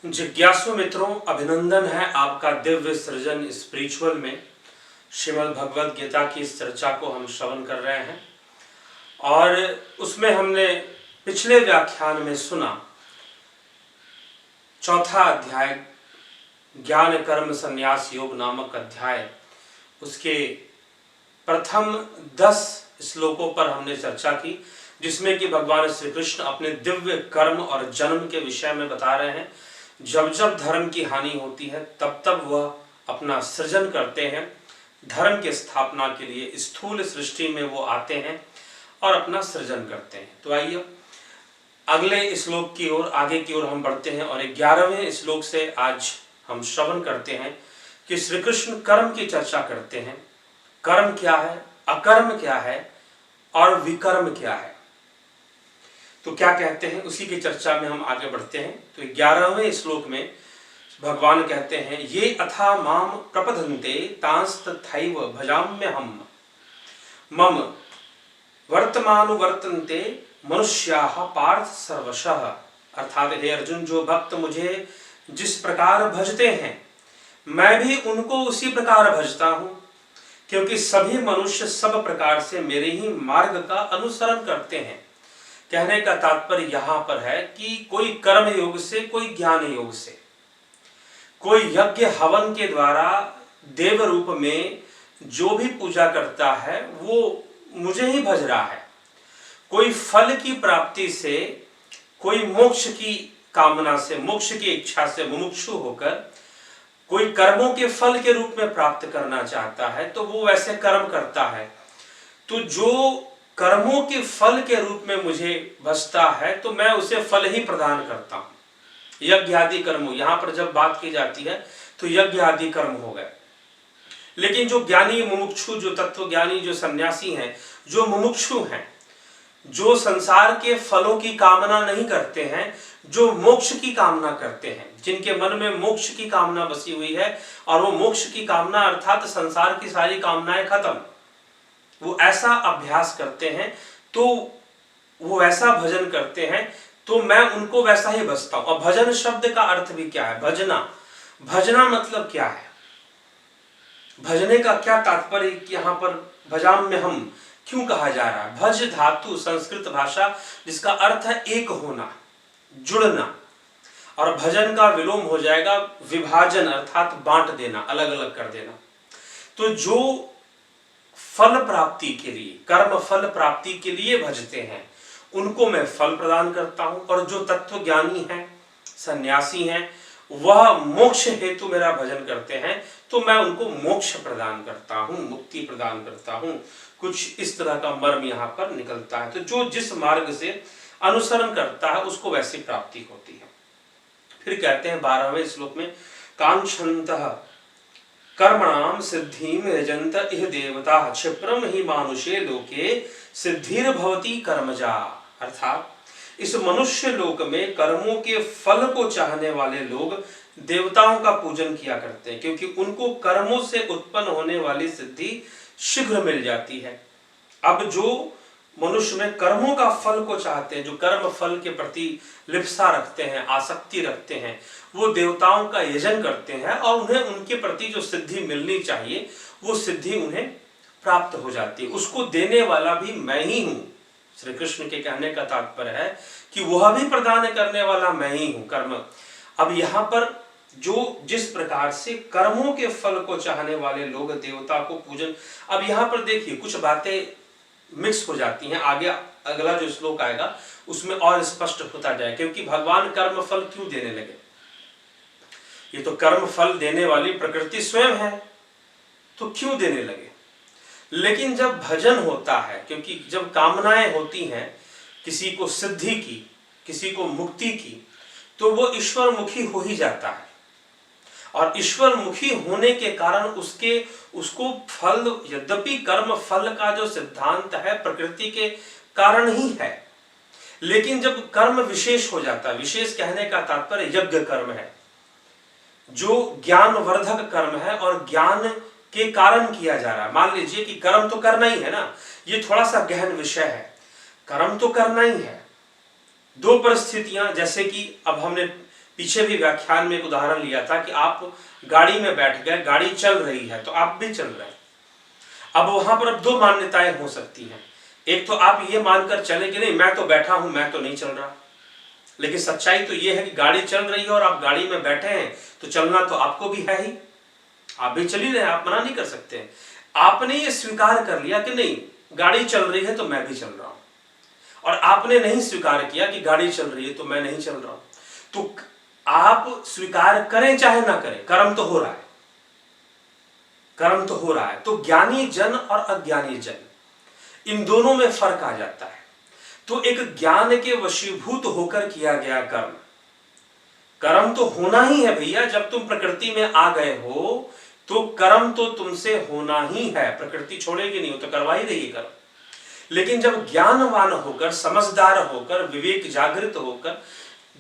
जिज्ञासु मित्रों, अभिनंदन है आपका दिव्य सृजन स्पिरिचुअल में। श्रीमद् भगवद गीता की इस चर्चा को हम श्रवण कर रहे हैं और उसमें हमने पिछले व्याख्यान में सुना चौथा अध्याय ज्ञान कर्म संन्यास योग नामक अध्याय, उसके प्रथम 10 श्लोकों पर हमने चर्चा की, जिसमें कि भगवान श्री कृष्ण अपने दिव्य कर्म और जन्म के विषय में बता रहे हैं। जब जब धर्म की हानि होती है तब तब वह अपना सृजन करते हैं, धर्म की स्थापना के लिए स्थूल सृष्टि में वो आते हैं और अपना सृजन करते हैं। तो आइए अगले श्लोक की ओर, आगे की ओर हम बढ़ते हैं और 11वें श्लोक से आज हम श्रवण करते हैं कि श्री कृष्ण कर्म की चर्चा करते हैं। कर्म क्या है, अकर्म क्या है और विकर्म क्या है, तो क्या कहते हैं, उसी की चर्चा में हम आगे बढ़ते हैं। तो 11वें श्लोक में भगवान कहते हैं, ये अथा माम प्रपदन्ते तांस्तथैव भजाम्यहम् मम वर्तमानुवर्तन्ते मनुष्याः पार्थ सर्वशः। अर्थात हे अर्जुन, जो भक्त मुझे जिस प्रकार भजते हैं मैं भी उनको उसी प्रकार भजता हूं, क्योंकि सभी मनुष्य सब प्रकार से मेरे ही मार्ग का अनुसरण करते हैं। कहने का तात्पर्य यहाँ पर है कि कोई कर्म योग से, कोई ज्ञान योग से, कोई यज्ञ हवन के द्वारा देव रूप में जो भी पूजा करता है वो मुझे ही भज रहा है। कोई फल की प्राप्ति से, कोई मोक्ष की कामना से, मोक्ष की इच्छा से मुमुक्षु होकर कोई कर्मों के फल के रूप में प्राप्त करना चाहता है तो वो वैसे कर्म करता है। तो जो कर्मों के फल के रूप में मुझे भजता है तो मैं उसे फल ही प्रदान करता हूं। यज्ञ आदि कर्म, यहां पर जब बात की जाती है तो यज्ञ आदि कर्म हो गए। लेकिन जो ज्ञानी मुमुक्षु, जो तत्वज्ञानी, जो सन्यासी हैं, जो मुमुक्षु हैं, जो संसार के फलों की कामना नहीं करते हैं, जो मोक्ष की कामना करते हैं, जिनके मन में मोक्ष की कामना बसी हुई है और वो मोक्ष की कामना अर्थात संसार की सारी कामनाएं खत्म, वो ऐसा अभ्यास करते हैं, तो वो ऐसा भजन करते हैं तो मैं उनको वैसा ही भजता हूं। और भजन शब्द का अर्थ भी क्या है, भजना, भजना मतलब क्या है, भजने का क्या तात्पर्य, यहाँ पर भजाम्यहम् क्यों कहा जा रहा है। भज धातु संस्कृत भाषा जिसका अर्थ है एक होना, जुड़ना, और भजन का विलोम हो जाएगा विभाजन, अर्थात बांट देना, अलग अलग कर देना। तो जो फल प्राप्ति के लिए, कर्म फल प्राप्ति के लिए भजते हैं उनको मैं फल प्रदान करता हूं, और जो तत्व ज्ञानी हैं, सन्यासी हैं, वह मोक्ष हेतु मेरा भजन करते हैं तो मैं उनको मोक्ष प्रदान करता हूं, मुक्ति प्रदान करता हूं। कुछ इस तरह का मर्म यहाँ पर निकलता है। तो जो जिस मार्ग से अनुसरण करता है उसको वैसी प्राप्ति होती है। फिर कहते हैं 12वें श्लोक में, कांक्षन्तः कर्मणाम सिद्धिम यजन्त इह देवता क्षिप्रम ही मानुषे लोके सिद्धिर्भवति कर्मजा। अर्थात इस मनुष्य लोक में कर्मों के फल को चाहने वाले लोग देवताओं का पूजन किया करते हैं, क्योंकि उनको कर्मों से उत्पन्न होने वाली सिद्धि शीघ्र मिल जाती है। अब जो मनुष्य में कर्मों का फल को चाहते हैं, जो कर्म फल के प्रति लिप्सा रखते हैं, आसक्ति रखते हैं, वो देवताओं का यजन करते हैं और उन्हें उनके प्रति जो सिद्धि मिलनी चाहिए वो सिद्धि उन्हें प्राप्त हो जाती है। उसको देने वाला भी मैं ही हूं। श्री कृष्ण के कहने का तात्पर्य है कि वह भी प्रदान करने वाला मैं ही हूं, कर्म। अब यहाँ पर जो जिस प्रकार से कर्मों के फल को चाहने वाले लोग देवता को पूजन, अब यहाँ पर देखिए कुछ बातें मिक्स हो जाती हैं, आगे अगला जो श्लोक आएगा उसमें और स्पष्ट होता जाए, क्योंकि भगवान कर्म फल क्यों देने लगे। ये तो कर्म फल देने वाली प्रकृति स्वयं है, तो क्यों देने लगे। लेकिन जब भजन होता है, क्योंकि जब कामनाएं होती हैं किसी को सिद्धि की, किसी को मुक्ति की, तो वो ईश्वर मुखी हो ही जाता है। और ईश्वर मुखी होने के कारण उसको फल, यद्यपि कर्म फल का जो सिद्धांत है प्रकृति के कारण ही है, लेकिन जब कर्म विशेष हो जाता है, विशेष कहने का तात्पर्य यज्ञ कर्म है, जो ज्ञान वर्धक कर्म है और ज्ञान के कारण किया जा रहा है। मान लीजिए कि कर्म तो करना ही है ना, ये थोड़ा सा गहन विषय है, कर्म तो करना ही है। दो परिस्थितियां, जैसे कि अब हमने पीछे भी व्याख्यान में एक उदाहरण लिया था कि आप गाड़ी में बैठ गए, गाड़ी चल रही है तो आप भी चल रहे हैं। अब वहां पर अब दो मान्यताएं हो सकती हैं। एक तो आप ये मानकर चले कि नहीं मैं तो बैठा हूं, मैं तो नहीं चल रहा, लेकिन सच्चाई तो ये है कि गाड़ी चल रही है और आप गाड़ी में बैठे हैं तो चलना तो आपको भी है ही, आप भी चल ही रहे हैं, आप मना नहीं कर सकते। आपने ये स्वीकार कर लिया कि नहीं गाड़ी चल रही है तो मैं भी चल रहा हूं, और आपने नहीं स्वीकार किया कि गाड़ी चल रही है तो मैं नहीं चल रहा हूं। तो आप स्वीकार करें चाहे ना करें, कर्म तो हो रहा है, कर्म तो हो रहा है। तो ज्ञानी जन और अज्ञानी जन, इन दोनों में फर्क आ जाता है। तो एक ज्ञान के वशीभूत होकर किया गया कर्म, कर्म तो होना ही है भैया। जब तुम प्रकृति में आ गए हो तो कर्म तो तुमसे होना ही है, प्रकृति छोड़ेगी नहीं, हो तो करवा ही देगी कर्म। लेकिन जब ज्ञानवान होकर, समझदार होकर, विवेक जागृत होकर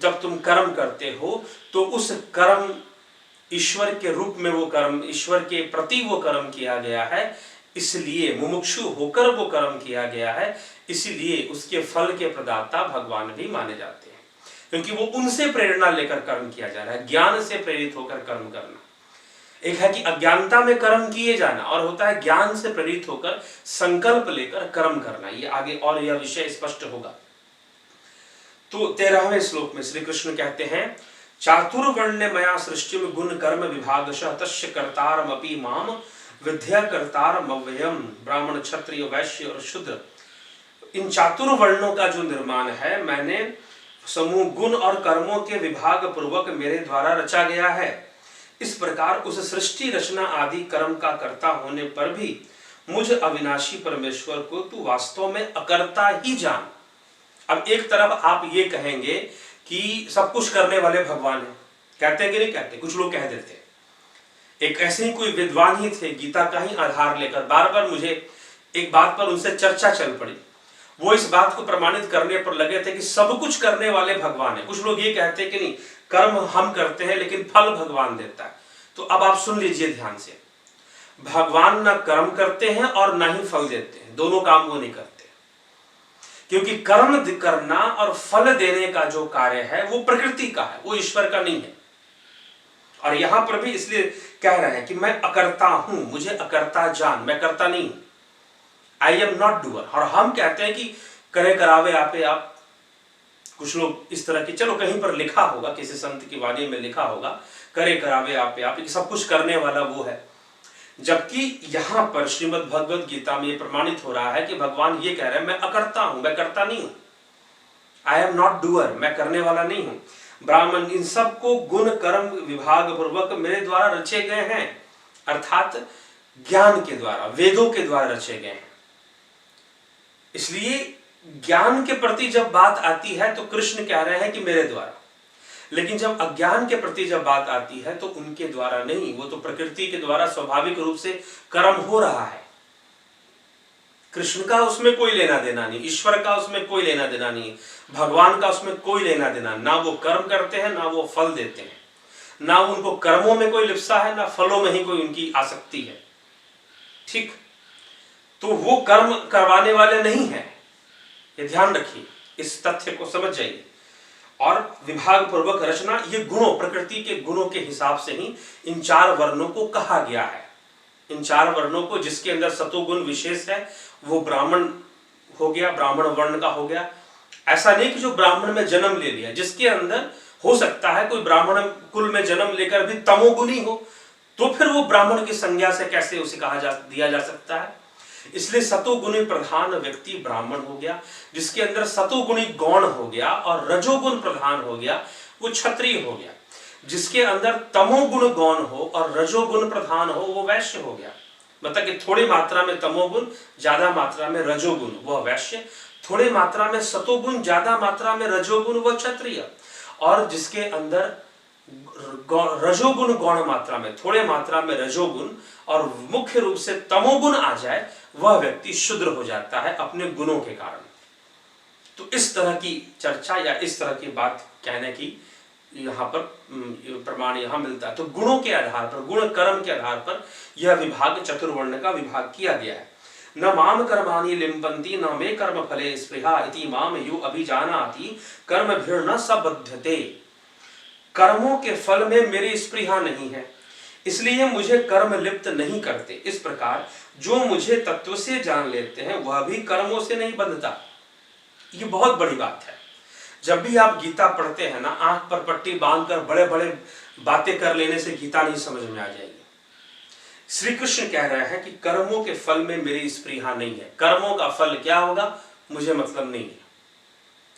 जब तुम कर्म करते हो तो उस कर्म ईश्वर के रूप में, वो कर्म ईश्वर के प्रति वो कर्म किया गया है, इसलिए मुमुक्षु होकर वो कर्म किया गया है, इसलिए उसके फल के प्रदाता भगवान भी माने जाते हैं, क्योंकि वो उनसे प्रेरणा लेकर कर्म किया जा रहा है, ज्ञान से प्रेरित होकर कर्म करना। एक है कि अज्ञानता में कर्म किए जाना, और होता है ज्ञान से प्रेरित होकर संकल्प लेकर कर्म करना। ये आगे और यह विषय स्पष्ट होगा। तो 13वें श्लोक में श्री कृष्ण कहते हैं, चातुर्वर्ण्य मया सृष्टि में गुण कर्म विभागशः तस्य कर्तारमपि माम विद्या कर्तारमव्ययम। ब्राह्मण, क्षत्रिय, वैश्य और शूद्र, इन चातुर्वर्णों का जो निर्माण है मैंने समूह गुण और कर्मों के विभाग पूर्वक मेरे द्वारा रचा गया है। इस प्रकार उस सृष्टि रचना आदि कर्म का कर्ता होने पर भी मुझ अविनाशी परमेश्वर को तू वास्तव में अकर्ता ही जान। अब एक तरफ आप ये कहेंगे कि सब कुछ करने वाले भगवान हैं, कहते हैं कि नहीं कहते, कुछ लोग कह देते हैं। एक ऐसे ही कोई विद्वान ही थे, गीता का ही आधार लेकर बार बार मुझे एक बात पर उनसे चर्चा चल पड़ी। वो इस बात को प्रमाणित करने पर लगे थे कि सब कुछ करने वाले भगवान है। कुछ लोग ये कहते हैं कि नहीं कर्म हम करते हैं लेकिन फल भगवान देता है। तो अब आप सुन लीजिए ध्यान से, भगवान ना कर्म करते हैं और ना ही फल देते हैं, दोनों काम वो नहीं करते, क्योंकि कर्म करना और फल देने का जो कार्य है वो प्रकृति का है, वो ईश्वर का नहीं है। और यहां पर भी इसलिए कह रहे हैं कि मैं अकर्ता हूं, मुझे अकर्ता जान, मैं करता नहीं, आई एम नॉट डूअर। और हम कहते हैं कि करे करावे आपे आप। कुछ लोग इस तरह की, चलो कहीं पर लिखा होगा, किसी संत की वाणी में लिखा होगा, करे करावे आपे आप, सब कुछ करने वाला वो है। जबकि यहां पर श्रीमद् भगवद गीता में प्रमाणित हो रहा है कि भगवान ये कह रहे हैं मैं अकर्ता हूं, मैं करता नहीं हूं, आई एम नॉट डूअर, मैं करने वाला नहीं हूं। ब्राह्मण, इन सबको गुण कर्म विभाग पूर्वक मेरे द्वारा रचे गए हैं, अर्थात ज्ञान के द्वारा, वेदों के द्वारा रचे गए हैं। इसलिए ज्ञान के प्रति जब बात आती है तो कृष्ण कह रहे हैं कि मेरे द्वारा, लेकिन जब अज्ञान के प्रति जब बात आती है तो उनके द्वारा नहीं, वो तो प्रकृति के द्वारा स्वाभाविक रूप से कर्म हो रहा है। कृष्ण का उसमें कोई लेना देना नहीं, ईश्वर का उसमें कोई लेना देना नहीं, भगवान का उसमें कोई लेना देना, ना वो कर्म करते हैं ना वो फल देते हैं, ना उनको कर्मों में कोई लिप्सा है ना फलों में ही कोई उनकी आसक्ति है। ठीक, तो वो कर्म करवाने वाले नहीं है, ये ध्यान रखिए, इस तथ्य को समझ जाइए। और विभाग पूर्वक रचना, ये गुणों, प्रकृति के गुणों के हिसाब से ही इन चार वर्णों को कहा गया है। इन चार वर्णों को, जिसके अंदर सतोगुण विशेष है वो ब्राह्मण हो गया, ब्राह्मण वर्ण का हो गया। ऐसा नहीं कि जो ब्राह्मण में जन्म ले लिया, जिसके अंदर हो सकता है कोई ब्राह्मण कुल में जन्म लेकर भी तमोगुणी हो, तो फिर वो ब्राह्मण की संज्ञा से कैसे उसे दिया जा सकता है। इसलिए सतोगुणी प्रधान व्यक्ति ब्राह्मण हो गया, जिसके अंदर सतोगुणी गौण हो गया और रजोगुण प्रधान हो गया वो क्षत्रिय हो गया, जिसके अंदर तमोगुण गौण हो और रजोगुण प्रधान हो वो वैश्य हो गया। मतलब कि थोड़ी मात्रा में तमोगुण, ज्यादा मात्रा में रजोगुण वह वैश्य, थोड़ी मात्रा में सतोगुण, ज्यादा मात्रा में रजोगुण वह क्षत्रिय, और जिसके अंदर रजोगुण गौण मात्रा में, थोड़े मात्रा में रजोगुण और मुख्य रूप से तमोगुण आ जाए वह व्यक्ति शूद्र हो जाता है अपने गुणों के कारण। तो इस तरह की चर्चा या इस तरह की बात कहने की यहाँ पर प्रमाण यहाँ मिलता है। तो गुणों के आधार पर, गुण कर्म के आधार पर यह विभाग, चतुर्वर्ण का विभाग किया गया है। न माम कर्माणि लिम्पन्ति न मे कर्म फले स्पृहा इति माम यो अभिजानाति कर्मभिर्न सबध्यते। कर्मों के फल में मेरी स्पृहा नहीं है, इसलिए मुझे कर्म लिप्त नहीं करते। इस प्रकार जो मुझे तत्व से जान लेते हैं वह भी कर्मों से नहीं बंधता। ये बहुत बड़ी बात है। जब भी आप गीता पढ़ते हैं ना, आंख पर पट्टी बांधकर बड़े बड़े बातें कर लेने से गीता नहीं समझ में आ जाएगी। श्री कृष्ण कह रहे हैं कि कर्मों के फल में मेरी स्पृहा नहीं है। कर्मों का फल क्या होगा मुझे मतलब नहीं है।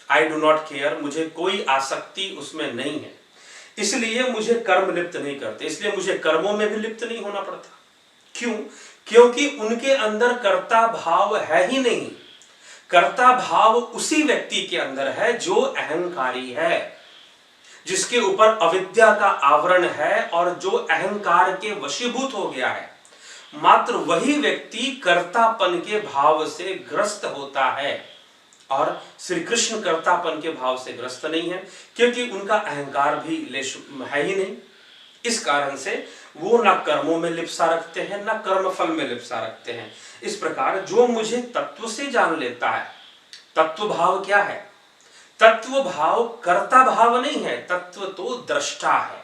आई डू नॉट केयर, मुझे कोई आसक्ति उसमें नहीं है, इसलिए मुझे कर्म लिप्त नहीं करते, इसलिए मुझे कर्मों में भी लिप्त नहीं होना पड़ता। क्यों? क्योंकि उनके अंदर कर्ता भाव है ही नहीं। कर्ता भाव उसी व्यक्ति के अंदर है जो अहंकारी है, जिसके ऊपर अविद्या का आवरण है और जो अहंकार के वशीभूत हो गया है। मात्र वही व्यक्ति कर्तापन के भाव से ग्रस्त होता है, और श्री कृष्ण कर्तापन के भाव से ग्रस्त नहीं है, क्योंकि उनका अहंकार भी है ही नहीं। इस कारण से वो ना कर्मों में लिप्सा रखते हैं, ना कर्म फल में लिप्सा रखते हैं। इस प्रकार जो मुझे तत्व से जान लेता है, तत्व भाव क्या है? तत्व भाव कर्ता भाव नहीं है, तत्व तो दृष्टा है,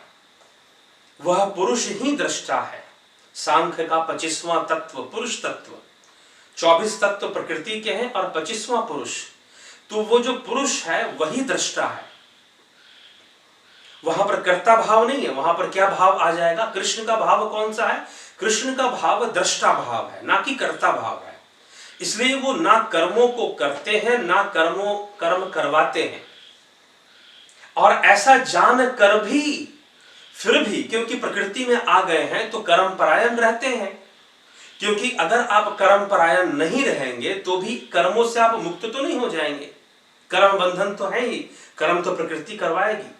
वह पुरुष ही दृष्टा है। सांख्य का 25वां तत्व पुरुष तत्व, 24 तत्व प्रकृति के हैं और 25वां पुरुष। तो वो जो पुरुष है वही दृष्टा है, वहां पर कर्ता भाव नहीं है। वहां पर क्या भाव आ जाएगा? कृष्ण का भाव कौन सा है? कृष्ण का भाव दृष्टा भाव है, ना कि कर्ता भाव है। इसलिए वो ना कर्मों को करते हैं, ना कर्म करवाते हैं। और ऐसा जान कर भी फिर भी क्योंकि प्रकृति में आ गए हैं तो कर्म परायण रहते हैं। क्योंकि अगर आप कर्म परायण नहीं रहेंगे तो भी कर्मों से आप मुक्त तो नहीं हो जाएंगे। कर्म बंधन तो है ही, कर्म तो प्रकृति करवाएगी।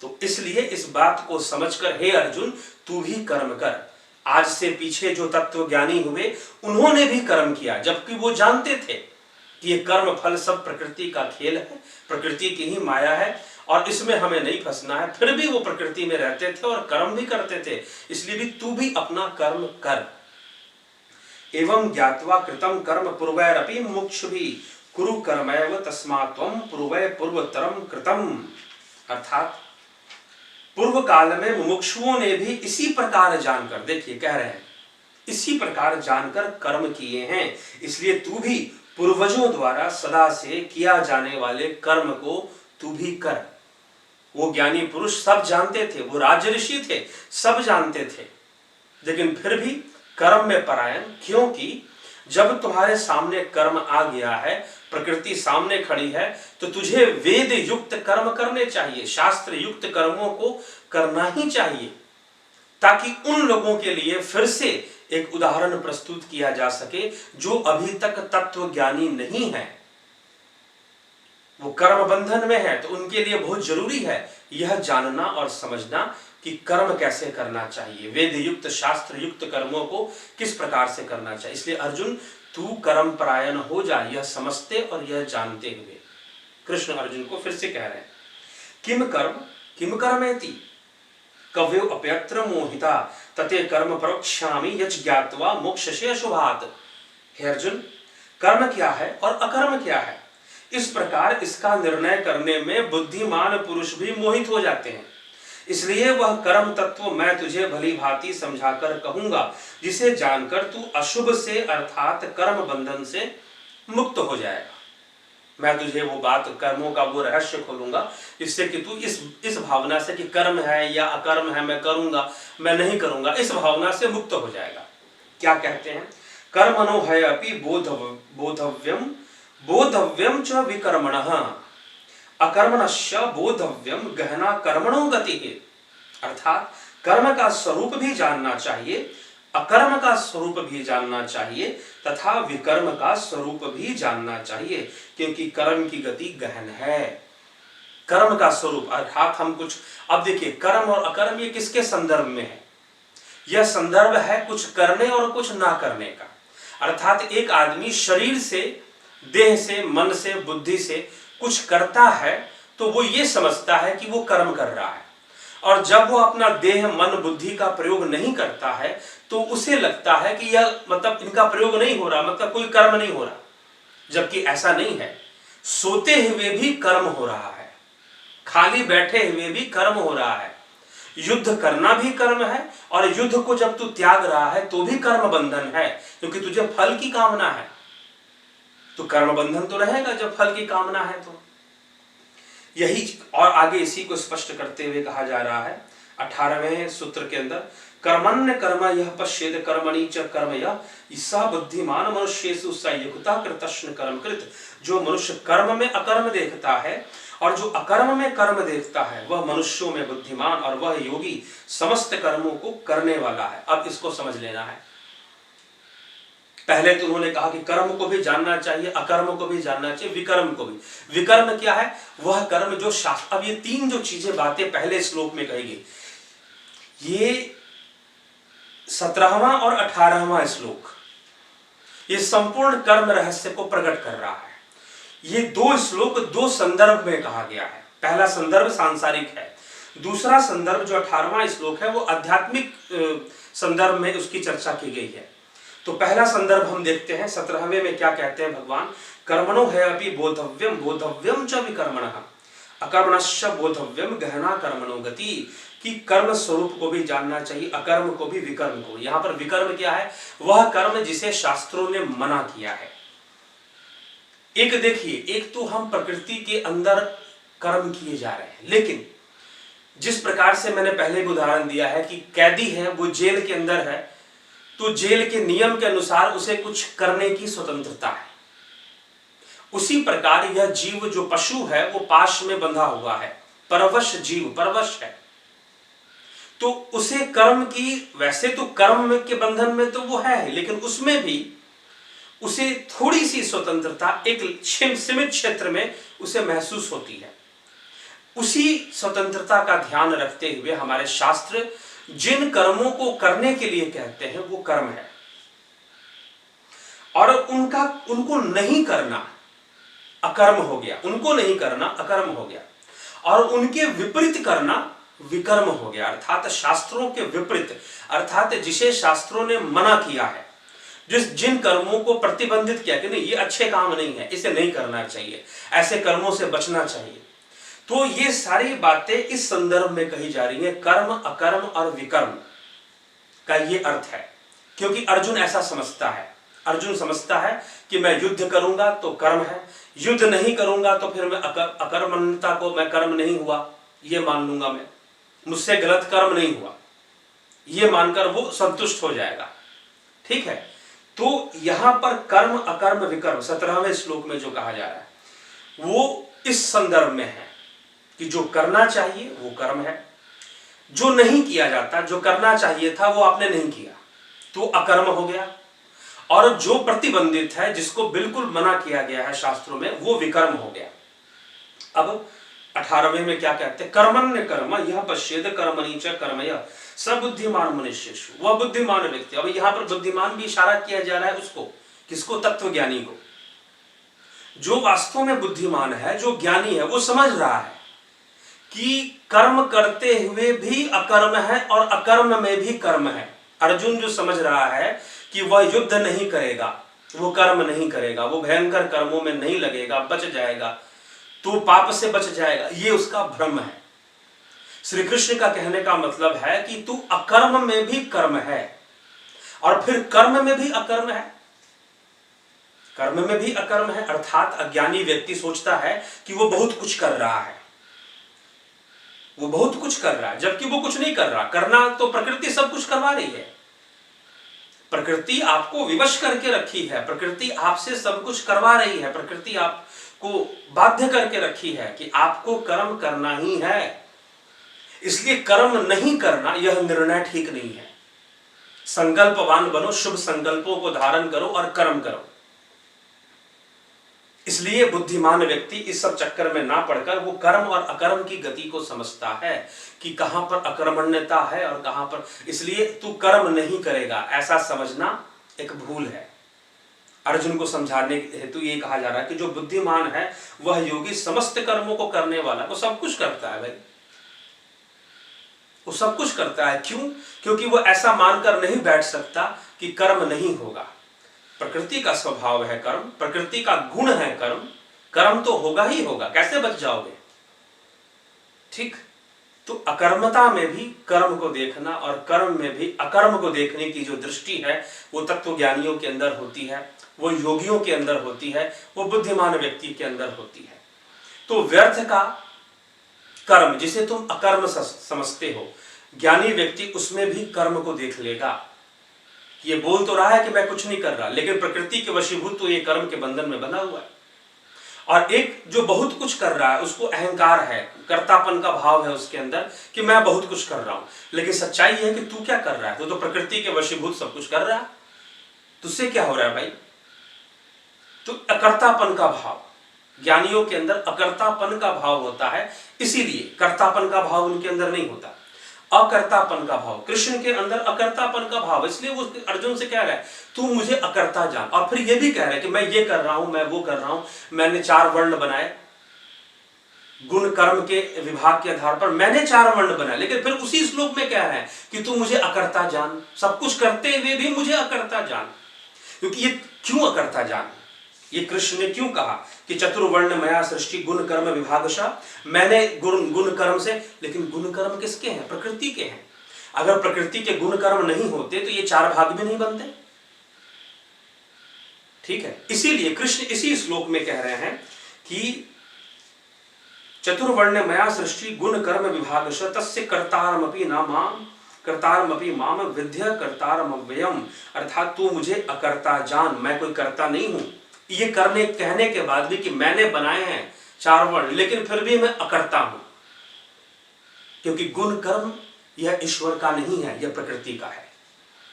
तो इसलिए इस बात को समझकर हे अर्जुन तू भी कर्म कर। आज से पीछे जो तत्व ज्ञानी हुए उन्होंने भी कर्म किया, जबकि वो जानते थे कि ये कर्म फल सब प्रकृति का खेल है, प्रकृति की ही माया है और इसमें हमें नहीं फंसना है। फिर भी वो प्रकृति में रहते थे और कर्म भी करते थे। इसलिए भी तू भी अपना कर्म कर। एवं ज्ञात्वा कृतं कर्म पूर्वैरपि मुमुक्षुभिः कुरु कर्मैव तस्मात् त्वं पूर्वै पूर्वतरं कृतं। अर्थात पूर्व काल में मुमुक्षुओं ने भी इसी प्रकार जानकर, देखिए कह रहे हैं, इसी प्रकार जानकर कर्म किए हैं। इसलिए तू भी पूर्वजों द्वारा सदा से किया जाने वाले कर्म को तू भी कर। वो ज्ञानी पुरुष सब जानते थे, वो राज ऋषि थे, सब जानते थे, लेकिन फिर भी कर्म में परायण। क्योंकि जब तुम्हारे सामने कर्म आ गया है, प्रकृति सामने खड़ी है, तो तुझे वेद युक्त कर्म करने चाहिए, शास्त्र युक्त कर्मों को करना ही चाहिए, ताकि उन लोगों के लिए फिर से एक उदाहरण प्रस्तुत किया जा सके जो अभी तक तत्व ज्ञानी नहीं है, वो कर्म बंधन में है। तो उनके लिए बहुत जरूरी है यह जानना और समझना कि कर्म कैसे करना चाहिए, वेद युक्त शास्त्र युक्त कर्मों को किस प्रकार से करना चाहिए। इसलिए अर्जुन तू कर्म परायण हो जा, यह समझते और यह जानते हुए। कृष्ण अर्जुन को फिर से कह रहे हैं, किम कर्मेति कव्यो अप्यत्र मोहिता तते कर्म परोक्ष्यामि यच ज्ञात्वा मोक्षसे अशुभात्। हे अर्जुन, कर्म क्या है और अकर्म क्या है, इस प्रकार इसका निर्णय करने में बुद्धिमान पुरुष भी मोहित हो जाते हैं। इसलिए वह कर्म तत्व मैं तुझे भली भांति समझाकर कहूंगा, जिसे जानकर तू अशुभ से अर्थात कर्म बंधन से मुक्त हो जाएगा। मैं तुझे वो बात, कर्मों का वो रहस्य खोलूंगा, जिससे कि तू इस भावना से कि कर्म है या अकर्म है, मैं करूंगा मैं नहीं करूंगा, इस भावना से मुक्त हो जाएगा। क्या कहते हैं? कर्मणो है अपि बोधव्यम च विकर्मणः अकर्मणस्य बोधव्यम गहना कर्मणो गतिः। अर्थात कर्म का स्वरूप भी जानना चाहिए, अकर्म का स्वरूप भी जानना चाहिए तथा विकर्म का स्वरूप भी जानना चाहिए, क्योंकि कर्म की गति गहन है। कर्म का स्वरूप अर्थात हम कुछ, अब देखिए कर्म और अकर्म ये किसके संदर्भ में है? यह संदर्भ है कुछ करने और कुछ ना करने का। अर्थात एक आदमी शरीर से, देह से, मन से, बुद्धि से कुछ करता है तो वो ये समझता है कि वो कर्म कर रहा है, और जब वो अपना देह मन बुद्धि का प्रयोग नहीं करता है तो उसे लगता है कि यह मतलब इनका प्रयोग नहीं हो रहा, मतलब कोई कर्म नहीं हो रहा। जबकि ऐसा नहीं है, सोते हुए भी कर्म हो रहा है, खाली बैठे हुए भी कर्म हो रहा है, युद्ध करना भी कर्म है, और युद्ध को जब तू त्याग रहा है तो भी कर्म बंधन है, क्योंकि तुझे फल की कामना है। तो कर्म बंधन तो रहेगा जब फल की कामना है। तो यही, और आगे इसी को स्पष्ट करते हुए कहा जा रहा है 18वें सूत्र के अंदर, कर्मण्य कर्म यह पश्येद कर्मणि च कर्म यह ईसा बुद्धिमान मनुष्येषु स युक्ता कृतश्न कर्म कृत। जो मनुष्य कर्म में अकर्म देखता है और जो अकर्म में कर्म देखता है वह मनुष्यों में बुद्धिमान और वह योगी समस्त कर्मों को करने वाला है। अब इसको समझ लेना है। पहले तो उन्होंने कहा कि कर्म को भी जानना चाहिए, अकर्म को भी जानना चाहिए, विकर्म को भी। विकर्म क्या है? वह कर्म जो शास्त्र। अब ये तीन जो चीजें बातें पहले श्लोक में कही गई, ये 17वां और 18वां श्लोक, ये संपूर्ण कर्म रहस्य को प्रकट कर रहा है। ये दो श्लोक दो संदर्भ में कहा गया है। पहला संदर्भ सांसारिक है, दूसरा संदर्भ जो 18वां श्लोक है वो आध्यात्मिक संदर्भ में उसकी चर्चा की गई है। तो पहला संदर्भ हम देखते हैं 17वें में क्या कहते हैं भगवान, कर्मणो है अपि बोधव्यम बोधव्यम च विकर्मणः अकर्मणश्च बोधव्यम गहना कर्मणो गति। कि कर्म स्वरूप को भी जानना चाहिए, अकर्म को भी, विकर्म को। यहां पर विकर्म क्या है? वह कर्म जिसे शास्त्रों ने मना किया है। एक देखिए, एक तो हम प्रकृति के अंदर कर्म किए जा रहे हैं, लेकिन जिस प्रकार से मैंने पहले भी उदाहरण दिया है कि कैदी है, वो जेल के अंदर है, तो जेल के नियम के अनुसार उसे कुछ करने की स्वतंत्रता है। उसी प्रकार यह जीव जो पशु है वो पाश में बंधा हुआ है, परवश जीव, परवश है, तो उसे कर्म की, वैसे तो कर्म के बंधन में तो वो है, लेकिन उसमें भी उसे थोड़ी सी स्वतंत्रता एक सीमित क्षेत्र में उसे महसूस होती है। उसी स्वतंत्रता का ध्यान रखते हुए हमारे शास्त्र जिन कर्मों को करने के लिए कहते हैं वो कर्म है, और उनको नहीं करना अकर्म हो गया, उनको नहीं करना अकर्म हो गया, और उनके विपरीत करना विकर्म हो गया। अर्थात शास्त्रों के विपरीत, अर्थात जिसे शास्त्रों ने मना किया है, जिन कर्मों को प्रतिबंधित किया कि नहीं ये अच्छे काम नहीं है, इसे नहीं करना चाहिए, ऐसे कर्मों से बचना चाहिए, तो ये सारी बातें इस संदर्भ में कही जा रही है। कर्म, अकर्म और विकर्म का ये अर्थ है, क्योंकि अर्जुन ऐसा समझता है। अर्जुन समझता है कि मैं युद्ध करूंगा तो कर्म है, युद्ध नहीं करूंगा तो फिर मैं अकर्मण्यता को, मैं कर्म नहीं हुआ ये मान लूंगा, मैं मुझसे गलत कर्म नहीं हुआ ये मानकर वो संतुष्ट हो जाएगा। ठीक है, तो यहां पर कर्म, अकर्म, विकर्म 17वें श्लोक में जो कहा जा रहा है वो इस संदर्भ में है कि जो करना चाहिए वो कर्म है, जो नहीं किया जाता, जो करना चाहिए था वो आपने नहीं किया तो अकर्म हो गया, और जो प्रतिबंधित है, जिसको बिल्कुल मना किया गया है शास्त्रों में, वो विकर्म हो गया। अब 18वें में क्या कहते हैं, कर्मण्य कर्म यह पश्येद कर्मणि च कर्म यह स बुद्धिमान मनुष्येषु, वह बुद्धिमान व्यक्ति। अब यहां पर बुद्धिमान भी इशारा किया जा रहा है उसको, किसको? तत्वज्ञानी को। जो वास्तव में बुद्धिमान है, जो ज्ञानी है, वो समझ रहा है कि कर्म करते हुए भी अकर्म है और अकर्म में भी कर्म है। अर्जुन जो समझ रहा है कि वह युद्ध नहीं करेगा, वो कर्म नहीं करेगा, वो भयंकर कर्मों में नहीं लगेगा, बच जाएगा, तो पाप से बच जाएगा, ये उसका भ्रम है। श्री कृष्ण का कहने का मतलब है कि तू अकर्म में भी कर्म है और फिर कर्म में भी अकर्म है, कर्म में भी अकर्म है। अर्थात अज्ञानी व्यक्ति सोचता है कि वो बहुत कुछ कर रहा है, वो बहुत कुछ कर रहा है, जबकि वो कुछ नहीं कर रहा। करना तो प्रकृति सब कुछ करवा रही है, प्रकृति आपको विवश करके रखी है, प्रकृति आपसे सब कुछ करवा रही है, प्रकृति आपको बाध्य करके रखी है कि आपको कर्म करना ही है। इसलिए कर्म नहीं करना यह निर्णय ठीक नहीं है। संकल्पवान बनो, शुभ संकल्पों को धारण करो और कर्म करो। इसलिए बुद्धिमान व्यक्ति इस सब चक्कर में ना पड़कर वो कर्म और अकर्म की गति को समझता है कि कहां पर अकर्मण्यता है और कहां पर, इसलिए तू कर्म नहीं करेगा, ऐसा समझना एक भूल है। अर्जुन को समझाने हेतु ये कहा जा रहा है कि जो बुद्धिमान है वह योगी समस्त कर्मों को करने वाला, वो सब कुछ करता है भाई, वो सब कुछ करता है। क्यों? क्योंकि वो ऐसा मानकर नहीं बैठ सकता कि कर्म नहीं होगा। प्रकृति का स्वभाव है कर्म, प्रकृति का गुण है कर्म, कर्म तो होगा ही होगा, कैसे बच जाओगे? ठीक। तो अकर्मता में भी कर्म को देखना और कर्म में भी अकर्म को देखने की जो दृष्टि है वो तत्वज्ञानियों के अंदर होती है, वो योगियों के अंदर होती है, वो बुद्धिमान व्यक्ति के अंदर होती है। तो व्यर्थ का कर्म जिसे तुम अकर्म समझते हो, ज्ञानी व्यक्ति उसमें भी कर्म को देख लेगा। ये बोल तो रहा है कि मैं कुछ नहीं कर रहा, लेकिन प्रकृति के वशीभूत तो ये कर्म के बंधन में बना हुआ है। और एक जो बहुत कुछ कर रहा है उसको अहंकार है, कर्तापन का भाव है उसके अंदर कि मैं बहुत कुछ कर रहा हूं, लेकिन सच्चाई है कि तू क्या कर रहा है? तो प्रकृति के वशीभूत सब कुछ कर रहा है। तुझसे क्या हो रहा है भाई? तो अकर्तापन का भाव, ज्ञानियों के अंदर अकर्तापन का भाव होता है, इसीलिए कर्तापन का भाव उनके अंदर नहीं होता, अकर्तापन का भाव। कृष्ण के अंदर अकर्तापन का भाव, इसलिए वो अर्जुन से कह रहा है तू मुझे अकर्ता जान। और फिर ये भी कह रहा है कि मैं ये कर रहा हूं, मैं वो कर रहा हूं, मैंने 4 वर्ण बनाए गुण कर्म के विभाग के आधार पर, मैंने 4 वर्ण बनाए, लेकिन फिर उसी श्लोक में कह रहे हैं कि तू मुझे अकर्ता जान, सब कुछ करते हुए भी मुझे अकर्ता जान। क्योंकि ये क्यों अकर्ता जान, ये कृष्ण ने क्यों कहा कि चतुर्वर्ण मया सृष्टि गुण कर्म विभागशः, मैंने गुण कर्म से, लेकिन गुण कर्म किसके हैं? प्रकृति के हैं। अगर प्रकृति के गुण कर्म नहीं होते तो ये 4 भाग भी नहीं बनते। ठीक है, इसीलिए कृष्ण इसी श्लोक में कह रहे हैं कि चतुर्वर्ण मया सृष्टि गुण कर्म विभागशः तस्य कर्तारमपि न माम कर्तारमपि माम विद्य कर्तारमव्ययम, अर्थात तू मुझे अकर्ता जान, मैं कोई कर्ता नहीं हूं। ये करने कहने के बाद भी कि मैंने बनाए हैं 4 वर्ण, लेकिन फिर भी मैं अकर्ता हूं, क्योंकि गुण कर्म यह ईश्वर का नहीं है, यह प्रकृति का है,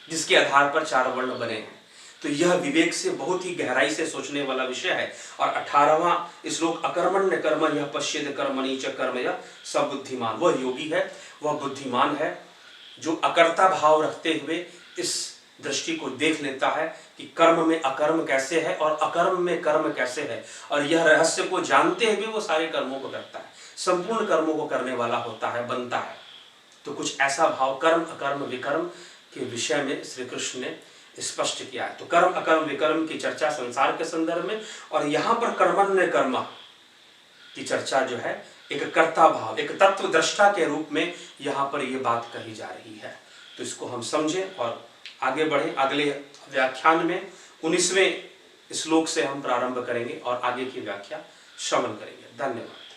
जिसके आधार पर 4 वर्ण बने हैं। तो यह विवेक से बहुत ही गहराई से सोचने वाला विषय है। और 18वां श्लोक, अकर्मण्य कर्म यह पश्येद कर्मणि च कर्म यः स बुद्धिमान, वह योगी है, वह बुद्धिमान है जो अकर्ता भाव रखते हुए इस दृष्टि को देख लेता है कि कर्म में अकर्म कैसे है और अकर्म में कर्म कैसे है, और यह रहस्य को जानते हुए वो सारे कर्मों को करता है, संपूर्ण कर्मों को करने वाला होता है, बनता है। तो कुछ ऐसा भाव कर्म अकर्म विकर्म के विषय में श्री कृष्ण ने स्पष्ट किया है। तो कर्म अकर्म विकर्म की चर्चा संसार के संदर्भ में, और यहाँ पर कर्मण्य कर्म की चर्चा जो है एक कर्ता भाव, एक तत्व दृष्टा के रूप में यहाँ पर ये बात कही जा रही है। तो इसको हम समझें और आगे बढ़ें। अगले व्याख्यान में 19वें श्लोक से हम प्रारंभ करेंगे और आगे की व्याख्या श्रवण करेंगे। धन्यवाद।